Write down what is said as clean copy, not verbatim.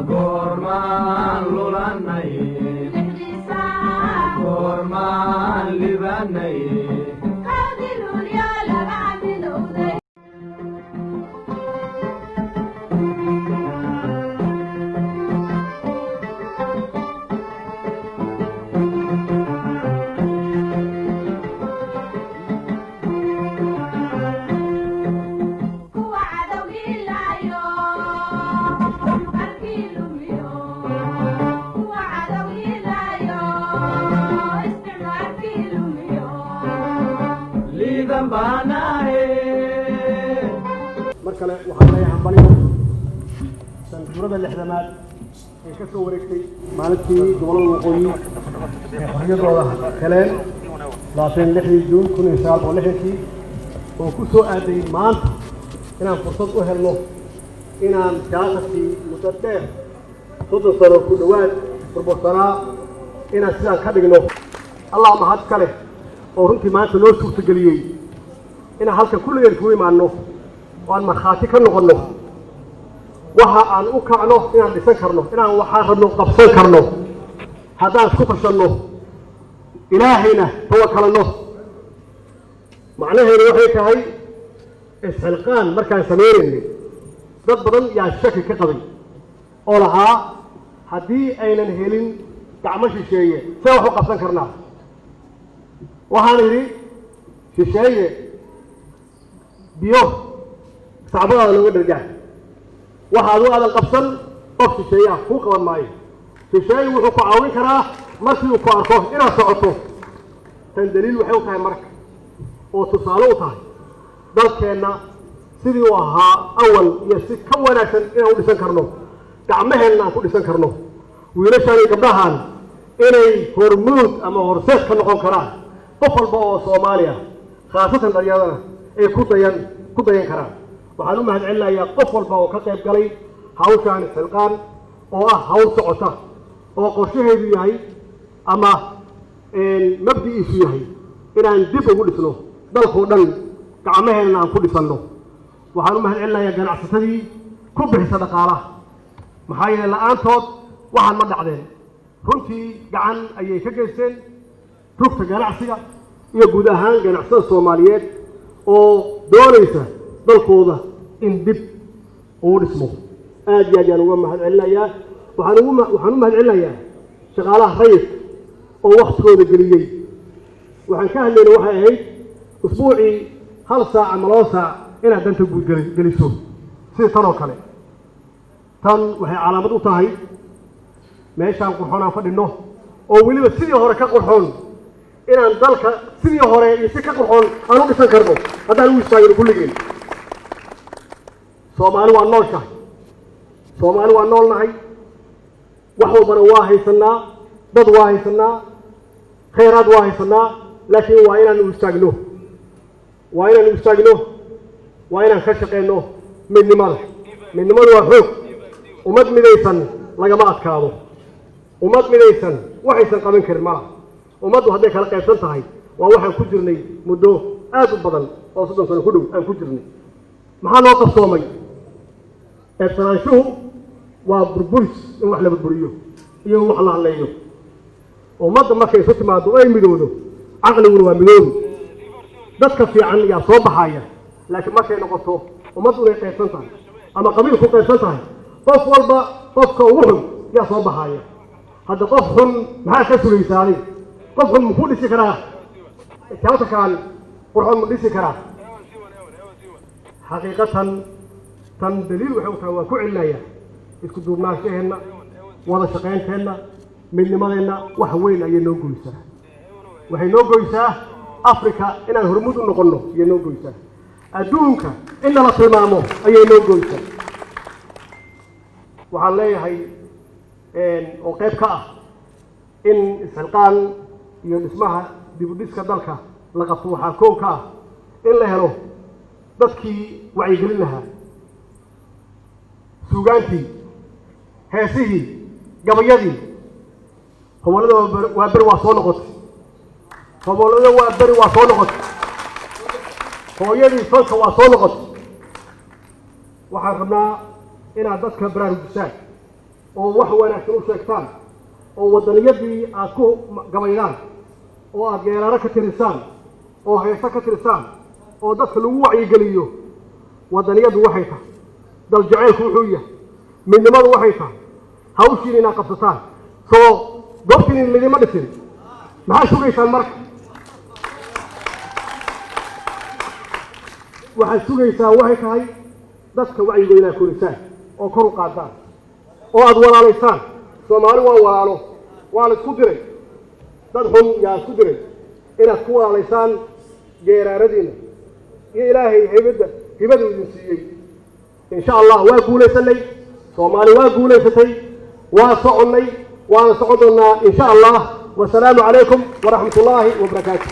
gorman lulanay gorman libanay markale waxaan leeyahay hambaliyo sanadurada lixdamaad ee ka soo wareegtay maalintii gobolada waqooyi ee xorriyadooda heleen 26 juun 1960 oo ku soo aaday maanta inaan fursad u helno inaan siyaasadkii muddo dheer 30 sano ku dhowaad burbursanaa inaan sidaan ka dhigno allah mahad kale oo runtii maanta noo suurtageliyey inaan halkan kulligeen ku imaanno waan markhaati ka noqonno waxa aan u kacno inaan dhisan karno inaan waxaan rabno qabsan karno haddaan isku tashanno ilaahayna tawakkalno macnaheedu waxay tahay isxilqaan markaan sameeynay dad badan yaa shaki ka qabay oo lahaa haddii aynan helin gacmo shisheeye see wax u qabsan karnaa waxaan idhi shisheeye biyo sacbadaada looga dhargaa waxa adu aadan qabsan qof shisheeyaha kuu qaban maayo shisheeye wuxuu ku caawin karaa markii uu ku arko inaad socoto tan daliil waxay u tahay marka oo tusaale u tahay dalkeenna sidii uu ahaa awal iyo si ka wanaagsan inaan u dhisan karno gacmaheenna aan ku dhisan karno wiilashaan iyo gabdhahan inay hormuud ama horseed ka noqon karaan qof walba oo Soomaaliya khaasatan dhalinyarada ay ku dayan karaan waxaan u mahadcelinayaa qof walba oo ka qayb galay hawshan xilqaan oo ah hawl socota oo qorshaheedu yahay ama mabdi'iisu yahay inaan dib ugu dhisno dalkoo dhan gacmaheenna aan ku dhisanno waxaan u mahadcelinayaa ganacsatadii ku bixisa dhaqaalaha maxaa yeelay la'aantood waxaan ma dhacdeen runtii gacan ayay ka geysteen rugta ganacsiga iyo guud ahaan ganacsatada Soomaaliyeed oo doonaysa dalkooda in dib uu dhismo aad iyo aad ayaan uga mahadcelinayaa waxaan u mahadcelinayaa shaqaalaha rayidka oo waqtigooda geliyey waxaan ka hadlaynay waxay ahayd usbuucii 1 saac ama 2 saac inaad danta guud geliso sida tan oo kale tan waxay calaamad u tahay meeshaan qurxoon aan fadhino oo weliba sidii hore ka qurxoon inaan dalka sidii hore iyo si ka qurxoon aan u dhisan karno haddaan u istaagno kulligeen Soomaali waa noolnahay Soomaali waa noolnahay wax walbana waa haysanaa dad waa haysanaa khayraad waa haysanaa laakiin waa inaan u istaagno waa inaan ka shaqeyno midnimadu waa xoog ummad midaysan lagama adkaado ummad midaysan waxaysan qaban karin malaha ummaddu hadday kala qaybsan tahay waa waxaan ku jirnay muddo aad u badan oo 30 sano ku dhow aan ku jirnay maxaa loo qabsoomay eebsanaanshuhu waa burburis in wax la burburiyo iyo wax la hadleeyo ummadda markay isu timaado ay midowdo caqliguna waa midoobi dadka fiican yaa soo baxaya laakiin markay noqoto ummaddu inay qaybsan tahay ama qabiil ku qaybsan tahay qof walba qofka ugu xun yaa soo baxaya hadda qof xun maxaa ka sugaysaanay qof xun muxuu dhisi karaa taata kan qurxoon ma dhisi karaa xaqiiqatan tan daliil wuxuu tahay waa ku cilnaya isku duubnaashaheenna wada shaqaynteenna midnimadeenna wax weyn ayay noo goysaa waxay noo goysaa Afrika inaan hormuud u noqono ayay noo goysaa adduunka in la tilmaamo ayay noo goysaa waxaan leeyahay oo qayb ka ah in isxilqaan iyo dhismaha dib u dhiska dalka la qabto waxaa koow ka ah in la helo dadkii wacyigelin lahaa suugaantii heesihii gabayadii hawlada waa bari waa soo noqotay hawlada waa bari waa soo noqotay hooyadii falka waa soo noqotay waxaan rabnaa inaad dadka baraarujisaan oo wax wanaagsan u sheegtaan oo waddaniyadii aad ku gabaydaan oo aad geeraaro ka tirisaan oo heeso ka tirisaan oo dadka lagu wacyigeliyo waddaniyadu waxay tahay dal jaceylku wuxuu yahay midnimadu waxay tahay hawshiin inaad qabsataan soo goobtiin lidima dhisin maxaa sugaysaan marka waxaad sugaysaa waxay tahay dadka wacyiga inaad korisaan oo kor u qaadaan oo aad walaalaysaan soomaali waa walaalo waa la isku diray dad xun yaa isku diray inaad ku walaalaysaan geeraaradiina iyo ilaahay hibadu idin siiyey insha allah waa guulaysanay soomaali waa guulaysatay waa soconnay waana socon doonaa insha allah wasalaamu calaykum waraxmat ullaahi wabarakaatu